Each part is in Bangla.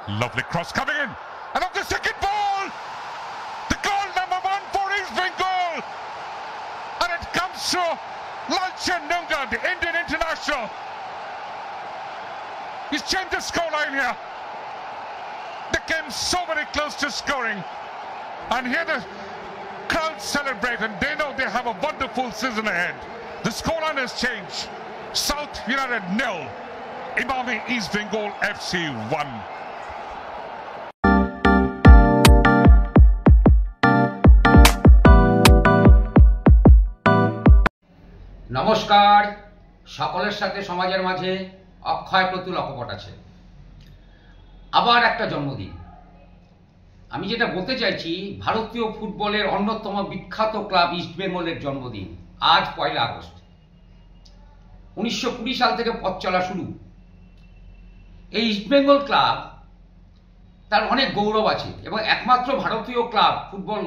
Lovely cross coming in. And of the second ball, the goal number 1 for East Bengal. And it comes to Lalchan Nunga, the Indian international. He's changed the scoreline here. The game so very close to scoring. And here the crowd celebrate, and they know they have a wonderful season ahead. The scoreline has changed. South United 0, Emami East Bengal FC 1. নমস্কার, সকলের সাথে সমাজের মাঝে অক্ষয় প্রতুল অকপট আছে। আবার একটা জন্মদিন। আমি যেটা বলতে চাইছি, ভারতীয় ফুটবলের অন্যতম বিখ্যাত ক্লাব ইস্ট বেঙ্গলের জন্মদিন আজ 1 আগস্ট। 1920 সাল থেকে পথ চলা শুরু। এই ইস্ট বেঙ্গল ক্লাব তার অনেক গৌরব আছে এবং একমাত্র ভারতীয় ক্লাব ফুটবল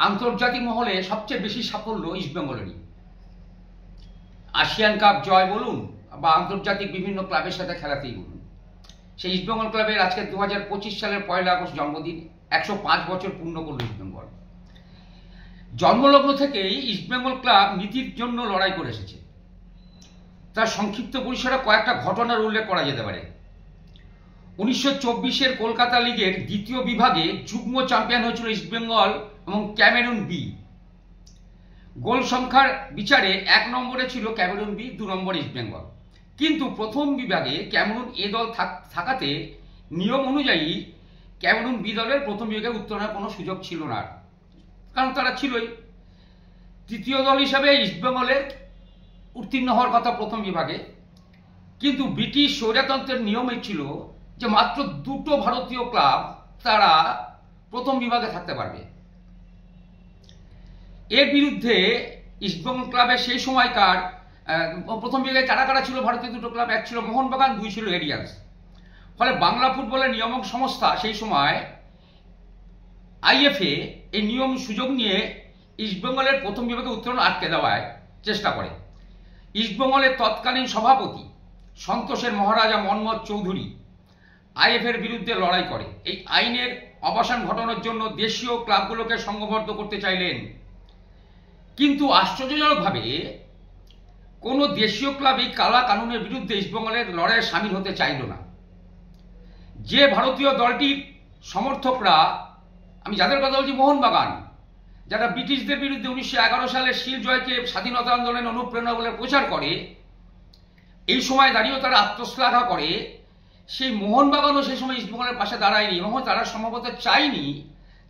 আন্তর্জাতিক মহলে সবচেয়ে বেশি সাফল্য ইস্ট বেঙ্গলেরই। এশিয়ান কাপ জয় বলুন বা আন্তর্জাতিক বিভিন্ন ক্লাবের সাথে খেলাতেই বলুন, সেই ইস্ট বেঙ্গল ক্লাবের আজকে 2025 সালের 1 আগস্ট জন্মদিন। 105 বছর পূর্ণ করল ইস্ট বেঙ্গল। জন্মলগ্ন থেকেই ইস্ট বেঙ্গল ক্লাব নীতির জন্য লড়াই করে এসেছে। তার সংক্ষিপ্ত পরিসরে কয়েকটা ঘটনার উল্লেখ করা যেতে পারে। 1924-এর কলকাতা লিগের দ্বিতীয় বিভাগে যুগ্ম চ্যাম্পিয়ন হয়েছিল ইস্ট বেঙ্গল এবং ক্যামেরুন বি। গোল সংখ্যার বিচারে 1 নম্বরে ছিল ক্যামেরুন বি, 2 নম্বরে ইস্ট বেঙ্গল। কিন্তু প্রথম বিভাগে ক্যামেরুন এ দল থাকাতে নিয়ম অনুযায়ী ক্যামেরুন বি দলের প্রথম বিভাগে উত্তরণের কোনো সুযোগ ছিল না, কারণ তারা ছিলই। তৃতীয় দল হিসাবে ইস্ট বেঙ্গলের উত্তীর্ণ হওয়ার কথা প্রথম বিভাগে, কিন্তু ব্রিটিশ স্বৈরতন্ত্রের নিয়মই ছিল যে মাত্র 2টো ভারতীয় ক্লাব তারা প্রথম বিভাগে থাকতে পারবে। এর বিরুদ্ধে ইস্ট বেঙ্গল ক্লাবের সেই সময়কার প্রথম বিভাগে কারা কারা ছিল ভারতীয় 2টো ক্লাব? 1 ছিল মোহনবাগান, 2 ছিল এরিয়ান্স। ফলে বাংলা ফুটবলের নিয়ামক সংস্থা সেই সময় আইএফএ এই নিয়ম সুযোগ নিয়ে ইস্ট বেঙ্গলের প্রথম বিভাগে উত্তরণ আটকে দেওয়ায় চেষ্টা করে। ইস্ট বেঙ্গলের তৎকালীন সভাপতি সন্তোষের মহারাজা মন্মথ চৌধুরী আইএফএর বিরুদ্ধে লড়াই করে। এই আইনের অবসান ঘটানোর জন্য দেশীয় ক্লাবগুলোকে সংঘবদ্ধ করতে চাইলেন, কিন্তু আশ্চর্যজনকভাবে কোনো দেশীয় ক্লাব এই কালা কানুনের বিরুদ্ধে ইস্টবেঙ্গলের লড়াইয়ে সামিল হতে চাইল না। যে ভারতীয় দলটির সমর্থকরা, আমি যাদের কথা বলছি মোহনবাগান, যারা ব্রিটিশদের বিরুদ্ধে 1911 সালে শিল জয়কে স্বাধীনতা আন্দোলনের অনুপ্রেরণা বলে প্রচার করে, এই সময় দাঁড়িয়েও তারা আত্মশ্লাঘা করে, সেই মোহনবাগানও সেই সময় ইস্টবেঙ্গলের পাশে দাঁড়ায়নি এবং তারা সম্ভবত চায়নি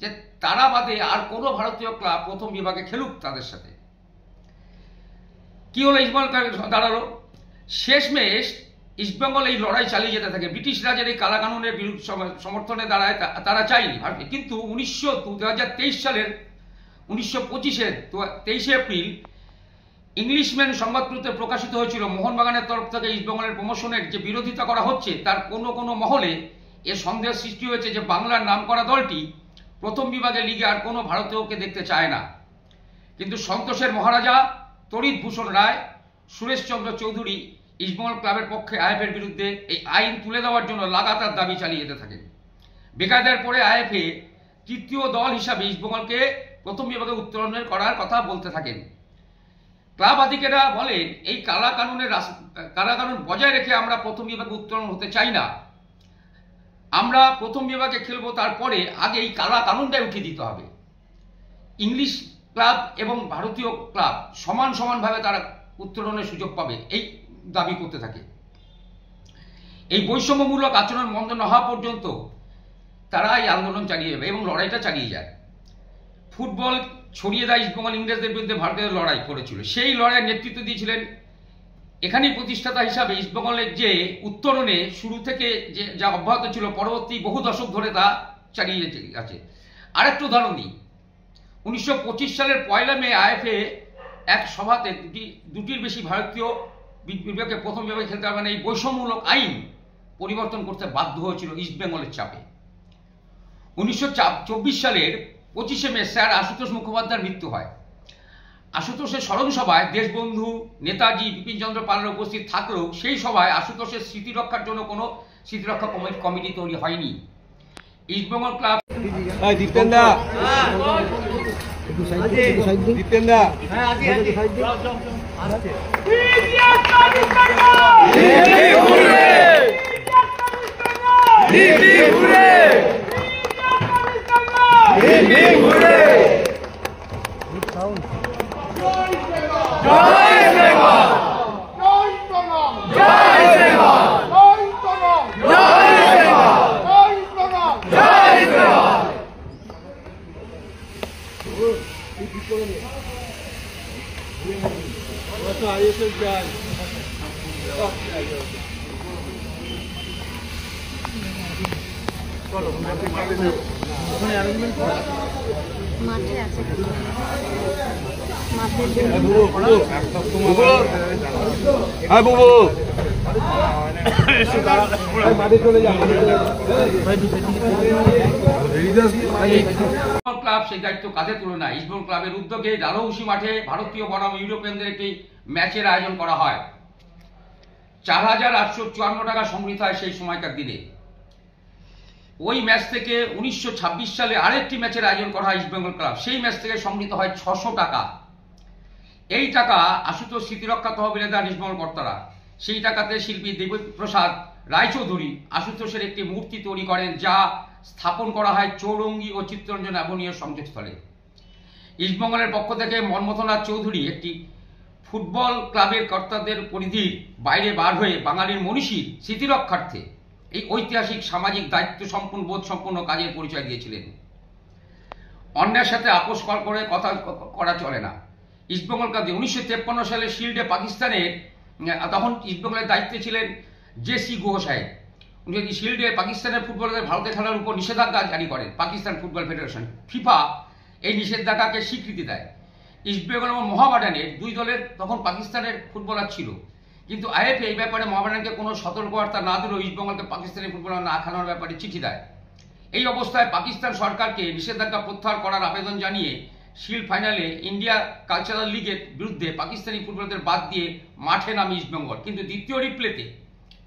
যে তারা বাদে আর কোনো ভারতীয় ক্লাব প্রথম বিভাগে খেলুক তাদের সাথে। কি হলো? ইস্টবেঙ্গল দাঁড়ালো। শেষমেশ ইস্টবেঙ্গল এই লড়াই চালিয়ে যেতে থাকে। ব্রিটিশ রাজের এই কালা কানুনের সমর্থনে দাঁড়ায় তারা চায়নি। কিন্তু 2023 সালের 1925-এর 23শে এপ্রিল ইংলিশম্যান সংবাদপত্রে প্রকাশিত হয়েছিল মোহনবাগানের তরফ থেকে ইস্টবেঙ্গলের প্রমোশনের যে বিরোধিতা করা হচ্ছে, তার কোনো কোনো মহলে এ সন্দেহ সৃষ্টি হয়েছে যে বাংলার নাম করা দলটি প্রথম বিভাগে লিগে আর কোনো ভারতীয়কে দেখতে চায় না। কিন্তু সন্তোষের মহারাজা তড়িৎ ভূষণ রায়, সুরেশচন্দ্র চৌধুরী ইস্টবেঙ্গল ক্লাবের পক্ষে আইএফএর বিরুদ্ধে এই আইন তুলে দেওয়ার জন্য লাগাতার দাবি চালিয়ে যেতে থাকেন। বেকায়দার পরে আইএফএ তৃতীয় দল হিসাবে ইস্টবেঙ্গলকে প্রথম বিভাগে উত্তরণের করার কথা বলতে থাকেন। ক্লাব আধিকারিকেরা বলেন, এই কালা কানুন বজায় রেখে আমরা প্রথম বিভাগে উত্তরণ হতে চাই না। আমরা প্রথম বিভাগে খেলবো, তারপরে আগে এই কালা কানুনটাই উঠিয়ে দিতে হবে। ইংলিশ ক্লাব এবং ভারতীয় ক্লাব সমান সমানভাবে তারা উত্তরণের সুযোগ পাবে, এই দাবি করতে থাকে। এই বৈষম্যমূলক আচরণ বন্ধ না হওয়া পর্যন্ত তারা এই আন্দোলন চালিয়ে যাবে এবং লড়াইটা চালিয়ে যায়। ফুটবল ছড়িয়ে দেয় ইস্টবেঙ্গল ইংরেজদের বিরুদ্ধে ভারতীয় লড়াই করেছিল। সেই লড়াইয়ের নেতৃত্ব দিয়েছিলেন এখানেই প্রতিষ্ঠাতা হিসাবে ইস্টবেঙ্গলের যে উত্তরণে শুরু থেকে যে যা অব্যাহত ছিল, পরবর্তী বহু দশক ধরে তা চালিয়ে আছে। আরেকটু উদাহরণ দিই। 1925 সালের 1 মে আইএফএ এক সভাতে দুটির বেশি ভারতীয় বিভাগে প্রথম বিভাগে খেলতে পারবে না এই বৈষম্যমূলক আইন পরিবর্তন করতে বাধ্য হয়েছিল ইস্টবেঙ্গলের চাপে। 1924 সালের 25শে মে স্যার আশুতোষ মুখোপাধ্যায়ের মৃত্যু হয়। আশুতোষের স্মরণ সভায় দেশবন্ধু নেতাজি বিপিন চন্দ্র পালের উপস্থিত থাকলেও সেই সভায় আশুতোষের স্মৃতি রক্ষার জন্য কোনো স্মৃতিরক্ষা কমিটি তৈরি হয়নি। ইস্টবেঙ্গল ক্লাব মাঠে আছে ক্লাব সেই দায়িত্ব কাঁধে তুলে না। ইস্টবেঙ্গল ক্লাবের উদ্যোগে ডালহৌসি মাঠে ভারতীয় বনাম ইউরোপিয়ানদের একটি ম্যাচের আয়োজন করা হয়। 4,854 টাকা সংগৃহীত হয় সেই সময়কার দিনে। ওই ম্যাচ থেকে 1926 সালে আরেকটি ম্যাচের আয়োজন করা হয় ইস্টবেঙ্গল ক্লাব, সেই ম্যাচ থেকে সংগৃহীত হয় 600 টাকা। এই টাকা আশুতোষ স্মৃতিরক্ষা তহবিলে দেন ইস্টবেঙ্গল কর্তারা। সেই টাকাতে শিল্পী দেবপ্রসাদ রায়চৌধুরী আশুতোষের একটি মূর্তি তৈরি করেন, যা স্থাপন করা হয় চৌরঙ্গি ও চিত্তরঞ্জন অ্যাভিনিউ সংযোগস্থলে। ইস্টবেঙ্গলের পক্ষ থেকে মনমথনাথ চৌধুরী একটি ফুটবল ক্লাবের কর্তাদের পরিধির বাইরে বার হয়ে বাঙালির মনীষীর স্মৃতিরক্ষার্থে এই ঐতিহাসিক সামাজিক দায়িত্ব সম্পন্ন বোধ সম্পন্ন কাজের পরিচয় দিয়েছিলেন। অন্যের সাথে আপোষ করে কথা করা চলে না। ইস্টবেঙ্গল ক্লাবে 1953 সালে শিল্ডে পাকিস্তানের, তখন ইস্টবেঙ্গলের দায়িত্বে ছিলেন জেসি গুহ সাহেব। উনি যদি শিল্ডে পাকিস্তানের ফুটবলারদের ভারতে খেলার উপর নিষেধাজ্ঞা জারি করেন, পাকিস্তান ফুটবল ফেডারেশন ফিফা এই নিষেধাজ্ঞাকে স্বীকৃতি দেয়। ইস্টবেঙ্গল এবং মোহামেডানের দুই দলের তখন পাকিস্তানের ফুটবলার ছিল, কিন্তু আইএফএ এই ব্যাপারে মোহামেডানকে কোনো সতর্কবার্তা না দিলেও ইস্টবেঙ্গলকে পাকিস্তানি ফুটবলার না খেলানোর ব্যাপারে চিঠি দেয়। এই অবস্থায় পাকিস্তান সরকারকে নিষেধাজ্ঞা প্রত্যাহার করার আবেদন জানিয়ে শিল্ড ফাইনালে ইন্ডিয়া কালচারাল লিগের বিরুদ্ধে পাকিস্তানি ফুটবলারদের বাদ দিয়ে মাঠে নামে ইস্টবেঙ্গল, কিন্তু দ্বিতীয় রিপ্লেতে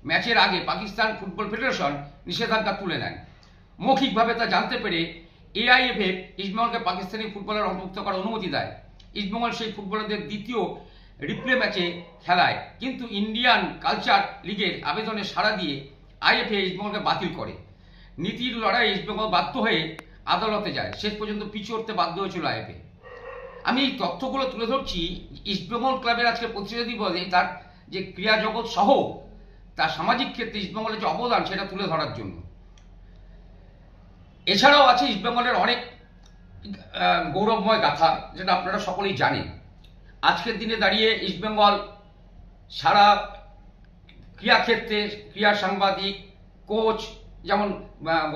ম্যাচের আগে পাকিস্তান ফুটবল ফেডারেশন নিষেধাজ্ঞা তুলে নেন। মৌখিকভাবে তা জানতে পেরে এআইএফএ ইস্টবেঙ্গলকে পাকিস্তানি ফুটবলার অন্তর্ভুক্ত করার অনুমতি দেয়। ইস্টবেঙ্গল সেই ফুটবলারদের দ্বিতীয় রিপ্লে ম্যাচে খেলায়, কিন্তু ইন্ডিয়ান কালচার লিগের আবেদনে সাড়া দিয়ে আইএফএ ইস্টবেঙ্গলকে বাতিল করে। নীতির লড়াই ইস্টবেঙ্গল বাধ্য হয়ে আদালতে যায়, শেষ পর্যন্ত পিছু উঠতে বাধ্য হয়েছিল আইএফএ। আমি এই তথ্যগুলো তুলে ধরছি ইস্টবেঙ্গল ক্লাবের আজকে প্রতিনিধি বলে তার যে ক্রীড়া জগৎ সহ তার সামাজিক ক্ষেত্রে ইস্টবেঙ্গলের যে অবদান সেটা তুলে ধরার জন্য। এছাড়াও আছে ইস্টবেঙ্গলের অনেক গৌরবময় গাথা, যেটা আপনারা সকলেই জানেন। আজকের দিনে দাঁড়িয়ে ইস্টবেঙ্গল সারা ক্রীড়াক্ষেত্রে ক্রীড়া সাংবাদিক, কোচ, যেমন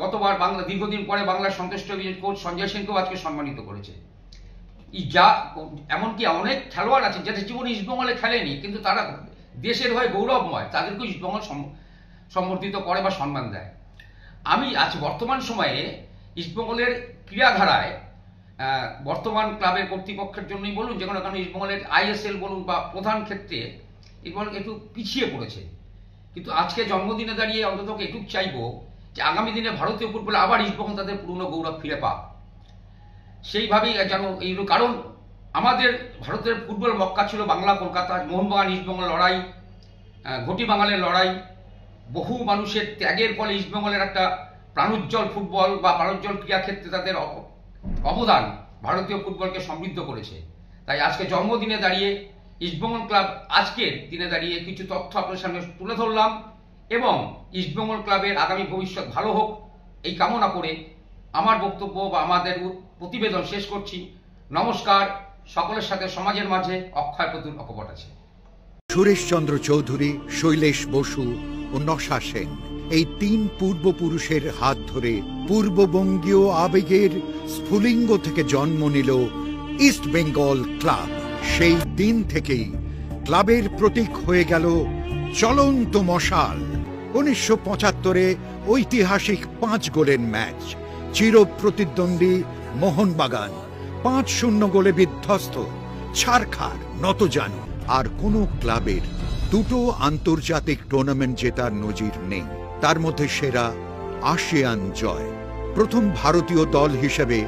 গতবার বাংলা দীর্ঘদিন পরে বাংলার সন্তুষ্ট কোচ সঞ্জয় সেনকেও আজকে সম্মানিত করেছে। যা এমনকি অনেক খেলোয়াড় আছে যাদের জীবনে ইস্টবেঙ্গলে খেলেনি, কিন্তু তারা দেশের হয়ে গৌরবময়, তাদেরকেও ইস্টবেঙ্গল সম্বর্ধিত করে বা সম্মান দেয়। আমি আজ বর্তমান সময়ে ইস্টবেঙ্গলের ক্রীড়াধারায় বর্তমান ক্লাবের কর্তৃপক্ষের জন্যই বলুন, যে কোনো কারণে ইস্টবেঙ্গলের আইএসএল বলুন বা প্রধান ক্ষেত্রে ইস্টবেঙ্গল একটু পিছিয়ে পড়েছে। কিন্তু আজকে জন্মদিনে দাঁড়িয়ে অন্তত এটুকু চাইবো যে আগামী দিনে ভারতীয় ফুটবলে আবার ইস্টবেঙ্গল তাদের পুরনো গৌরব ফিরে পাক। সেইভাবেই যেন এই, কারণ আমাদের ভারতের ফুটবল মক্কা ছিল বাংলা কলকাতা, মোহনবাগান ইস্টবেঙ্গল লড়াই, ঘটি বাঙালের লড়াই, বহু মানুষের ত্যাগের ফলে ইস্টবেঙ্গলের একটা প্রাণোজ্জ্বল ফুটবল বা প্রাণোজ্জ্বল ক্রীড়াক্ষেত্রে তাদের অবদান ভারতীয় ফুটবলকে সমৃদ্ধ করেছে। তাই আজকে জন্মদিনে দাঁড়িয়ে ইস্টবেঙ্গল ক্লাব আজকের দিনে দাঁড়িয়ে কিছু তথ্য আপনার সামনে তুলে ধরলাম, এবং ইস্টবেঙ্গল ক্লাবের আগামী ভবিষ্যৎ ভালো হোক এই কামনা করে আমার বক্তব্য বা আমাদের প্রতিবেদন শেষ করছি। নমস্কার। সকলের সাথে সমাজের মাঝে অক্ষয় প্রতুল অকপট আছে। সুরেশচন্দ্র চৌধুরী, শৈলেশ বসু ও নশা সেন, এই তিন পূর্বপুরুষের হাত ধরে পূর্ববঙ্গীয় আবেগের স্ফুলিঙ্গ থেকে জন্ম নিল ইস্ট বেঙ্গল ক্লাব। সেই দিন থেকেই ক্লাবের প্রতীক হয়ে গেল চলন্ত মশাল। 1975-এ ঐতিহাসিক 5 গোলের ম্যাচ, চির প্রতিদ্বন্দ্বী মোহনবাগান 5-0 গোলে বিধ্বস্ত, ছারখার নতজানু। আর কোন ক্লাবের 2টো আন্তর্জাতিক টুর্নামেন্ট জেতার নজির নেই। তার মধ্যে সেরা আসিয়ান জয়, প্রথম ভারতীয় দল হিসেবে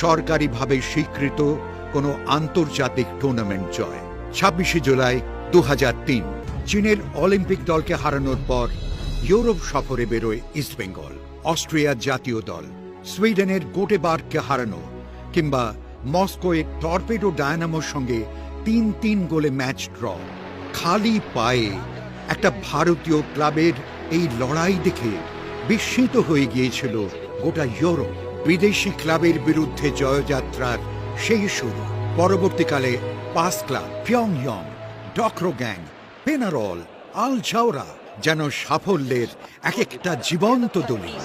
সরকারিভাবে স্বীকৃত কোনো আন্তর্জাতিক টুর্নামেন্ট জয়। 26 জুলাই 2003 চীনের অলিম্পিক দলকে হারানোর পর ইউরোপ সফরে বেরোয় ইস্টবেঙ্গল। অস্ট্রিয়ার জাতীয় দল, সুইডেনের গোটেবার্গকে হারানো কিংবা মস্কোয় টর্পেডো ডায়নামোর সঙ্গে 3-3 গোলে ম্যাচ ড্র। খালি পায়ে একটা ভারতীয় ক্লাবের এই লড়াই দেখে বিস্মিত হয়ে গিয়েছিল গোটা ইউরোপ। বিদেশি ক্লাবের বিরুদ্ধে জয়যাত্রার সেই শুরু। পরবর্তীকালে পাস ক্লাব, পিয়ংইয়ং, ডক্রো গ্যাং, পেনারল, আল জাওরা যেন সাফল্যের এক একটা জীবন্ত দলিল।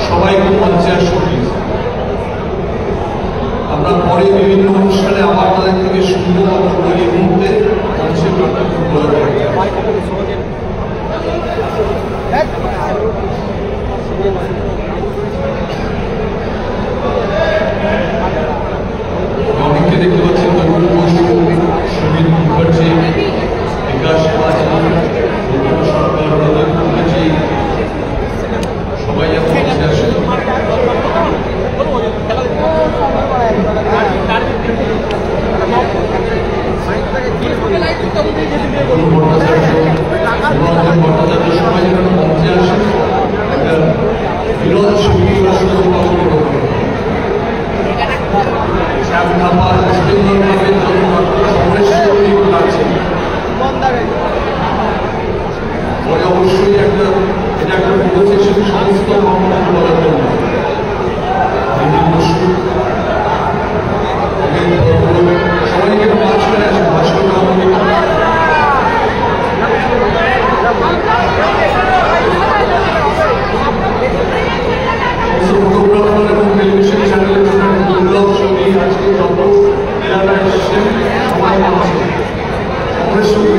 সবাইকে মঞ্চে আসতে আমরা পরে বিভিন্ন অনুষ্ঠানে আবার তাদের থেকে সুন্দর এই মুহূর্তে মঞ্চে অনেককে দেখতে পাচ্ছেন তরুণ বসু, সুমিত মুখার্জি, বিকাশ মাঝি, সরকার, রঞ্জিত মুখার্জি সবাই মঞ্চে আসে। ভট্টাচার্য সবাই যেন মঞ্চে আসে, একটা বিরোধ সঙ্গীত শ্যাম থাপার সুন্দরভাবে আছে পরে অবশ্যই এটা একটা পরিবেশের সমস্ত মামলা বলার জন্য সবাইকে মাছ করে আসে ভাস্কর ফটোগ্রাফার এবং টেলিভিশন চ্যানেলের দুর্লভ ছবি আজকে যত এলাকায় এসেছেন সবাই আছে আমাদের সঙ্গে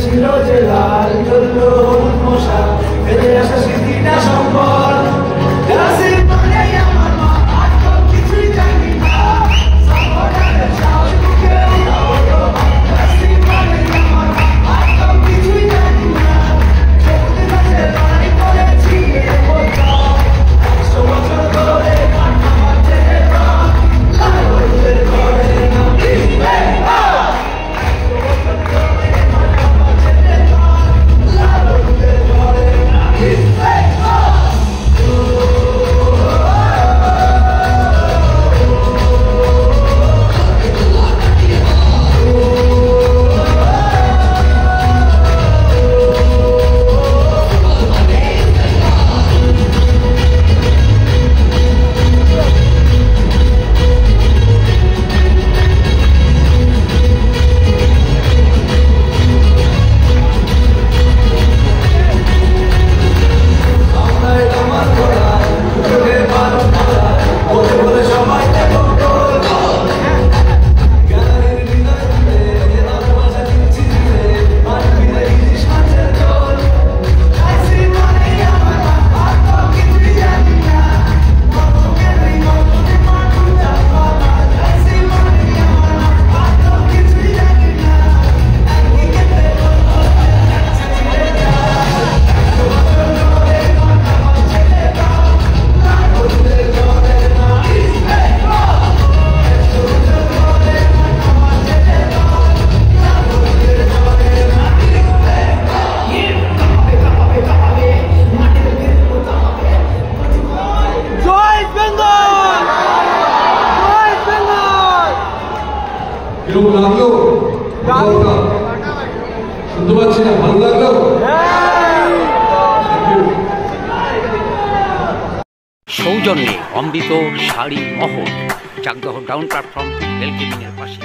ছিল যে লাল জল মশা ফেলে আসা স্মৃতিটা সম্পদ Hey! শুনতে পাচ্ছি না, ভালো লাগলো? সৌজন্যে অমৃত শাড়ি মহল, চাকদহ টাউন প্ল্যাটফর্ম রেল কেবিনের পাশে।